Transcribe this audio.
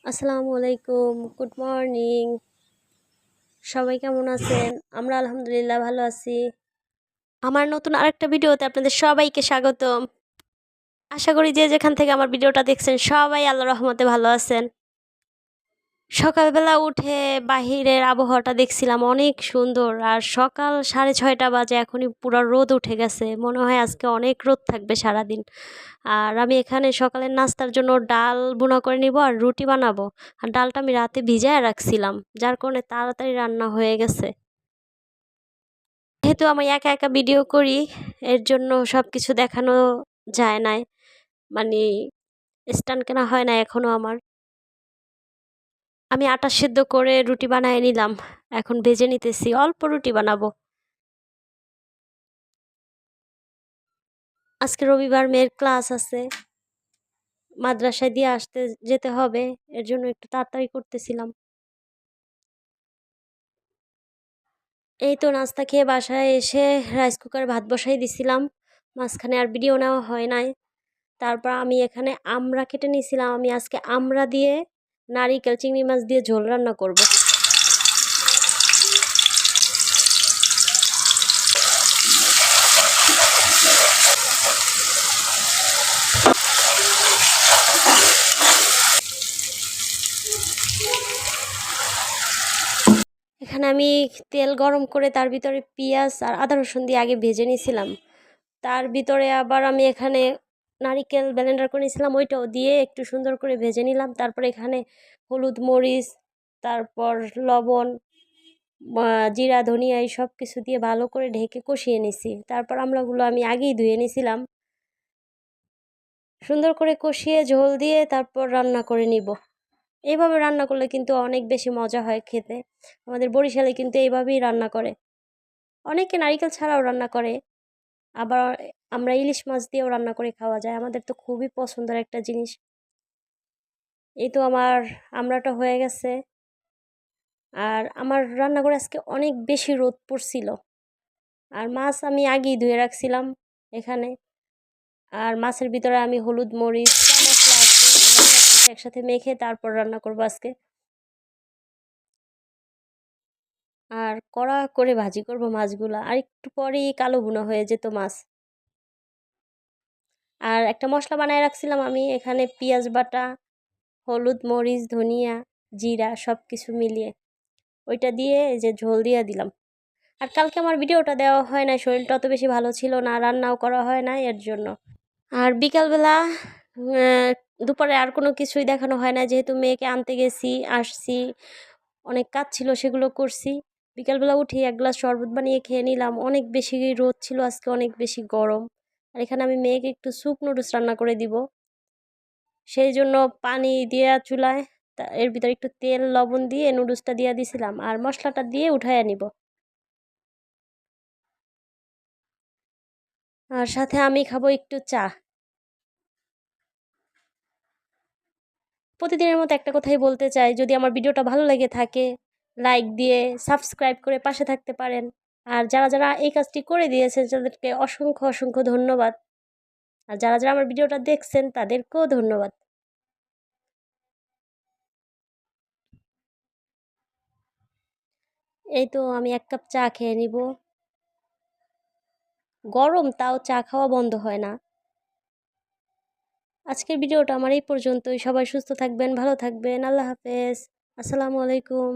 আসসালামু আলাইকুম, good morning. সবাই কেমন আছেন? আমরা আলহামদুলিল্লাহ ভালো আছি। আমার নতুন আরেকটা ভিডিওতে আপনাদের সবাইকে স্বাগতম। আশা করি যে যেখান থেকে আমার ভিডিওটা দেখছেন সবাই আল্লাহর রহমতে ভালো আছেন। সকালবেলা উঠে বাহিরের আবহাওয়াটা দেখছিলাম অনেক সুন্দর, আর সকাল 6:30 বাজে, এখনই পুরো রোদ উঠে গেছে। মনে হয় আজকে অনেক রোদ থাকবে সারাদিন। আর আমি এখানে সকালের নাস্তার জন্য ডাল ভুনা করে নিব আর রুটি বানাবো। আর ডালটা আমি রাতে ভিজায় রাখছিলাম, যার কারণে তাড়াতাড়ি রান্না হয়ে গেছে। যেহেতু আমি একা একা ভিডিও করি, এর জন্য সব কিছু দেখানো যায় নাই, মানে স্ট্যান্ড কেনা হয় না এখনো আমার। আমি আটা সেদ্ধ করে রুটি বানিয়ে নিলাম, এখন ভেজে নিতেছি, অল্প রুটি বানাবো। আজকে রবিবার, মেয়ের ক্লাস আছে, মাদ্রাসায় দিয়ে আসতে যেতে হবে, এর জন্য একটু তাড়াতাড়ি করতেছিলাম। এই তো নাস্তা খেয়ে বাসায় এসে রাইস কুকারে ভাত বসাই দিছিলাম, মাঝখানে আর ভিডিও নেওয়া হয় নাই। তারপর আমি এখানে আমড়া কেটে নিয়েছিলাম, আমি আজকে আমড়া দিয়ে নারিকেল চিংড়ি মাছ দিয়ে ঝোল রান্না করব। এখানে আমি তেল গরম করে তার ভিতরে পেঁয়াজ আর আদা রসুন দিয়ে আগে ভেজে নিয়েছিলাম। তার ভিতরে আবার আমি এখানে নারিকেল ব্লেন্ডার করে নিয়েছিলাম, ওইটাও দিয়ে একটু সুন্দর করে ভেজে নিলাম। তারপর এখানে হলুদ মরিচ, তারপর লবণ, জিরা ধনিয়া এই সব কিছু দিয়ে ভালো করে ঢেকে কষিয়ে নিছি। তারপর আমড়াগুলো আমি আগেই ধুয়ে নিয়েছিলাম, সুন্দর করে কষিয়ে ঝোল দিয়ে তারপর রান্না করে নিব। এইভাবে রান্না করলে কিন্তু অনেক বেশি মজা হয় খেতে। আমাদের বরিশালে কিন্তু এইভাবেই রান্না করে, অনেকে নারিকেল ছাড়াও রান্না করে, আবার আমরা ইলিশ মাছ দিয়েও রান্না করে খাওয়া যায়। আমাদের তো খুবই পছন্দের একটা জিনিস। এই তো আমার আমড়াটা হয়ে গেছে। আর আমার রান্নাঘরে আজকে অনেক বেশি রোদ পড়ছিল, আর মাছ আমি আগেই ধুয়ে রাখছিলাম এখানে। আর মাছের ভিতরে আমি হলুদ মরিচ যা মশলা আছে এগুলো সব কিছু একসাথে মেখে তারপর রান্না করবো আজকে। আর কড়া করে ভাজি করব মাছগুলা, আর একটু পরেই কালো ভুনা হয়ে যেত মাছ। আর একটা মশলা বানায় রাখছিলাম আমি এখানে, পেঁয়াজ বাটা, হলুদ মরিচ ধনিয়া জিরা সব কিছু মিলিয়ে ওইটা দিয়ে এই যে ঝোল দিয়ে দিলাম। আর কালকে আমার ভিডিওটা দেওয়া হয় না, শরীরটা অত বেশি ভালো ছিল না, রান্নাও করা হয় না এর জন্য। আর বিকালবেলা দুপুরে আর কোনো কিছুই দেখানো হয় না, যেহেতু মেয়েকে আনতে গেছি, আসছি, অনেক কাজ ছিল সেগুলো করছি। বিকালবেলা উঠে এক গ্লাস শরবত বানিয়ে খেয়ে নিলাম, অনেক বেশি রোদ ছিল আজকে, অনেক বেশি গরম। আর এখানে আমি মেয়েকে একটু স্যুপ নুডলস রান্না করে দিব, সেই জন্য পানি দিয়ে চুলায় এর ভিতরে একটু তেল লবণ দিয়ে নুডলসটা দিয়ে দিছিলাম, আর মশলাটা দিয়ে উঠাইয়া নিব। আর সাথে আমি খাবো একটু চা। প্রতিদিনের মতো একটা কথাই বলতে চাই, যদি আমার ভিডিওটা ভালো লেগে থাকে লাইক দিয়ে সাবস্ক্রাইব করে পাশে থাকতে পারেন। আর যারা যারা এই কাজটি করে দিয়েছেন তাদেরকে অসংখ্য অসংখ্য ধন্যবাদ। আর যারা যারা আমার ভিডিওটা দেখছেন তাদেরকেও ধন্যবাদ। এই তো আমি এক কাপ চা খেয়ে নিব, গরম তাও চা খাওয়া বন্ধ হয় না। আজকের ভিডিওটা আমার এই পর্যন্তই। সবাই সুস্থ থাকবেন, ভালো থাকবেন, আল্লাহ হাফেজ, আসসালামু আলাইকুম।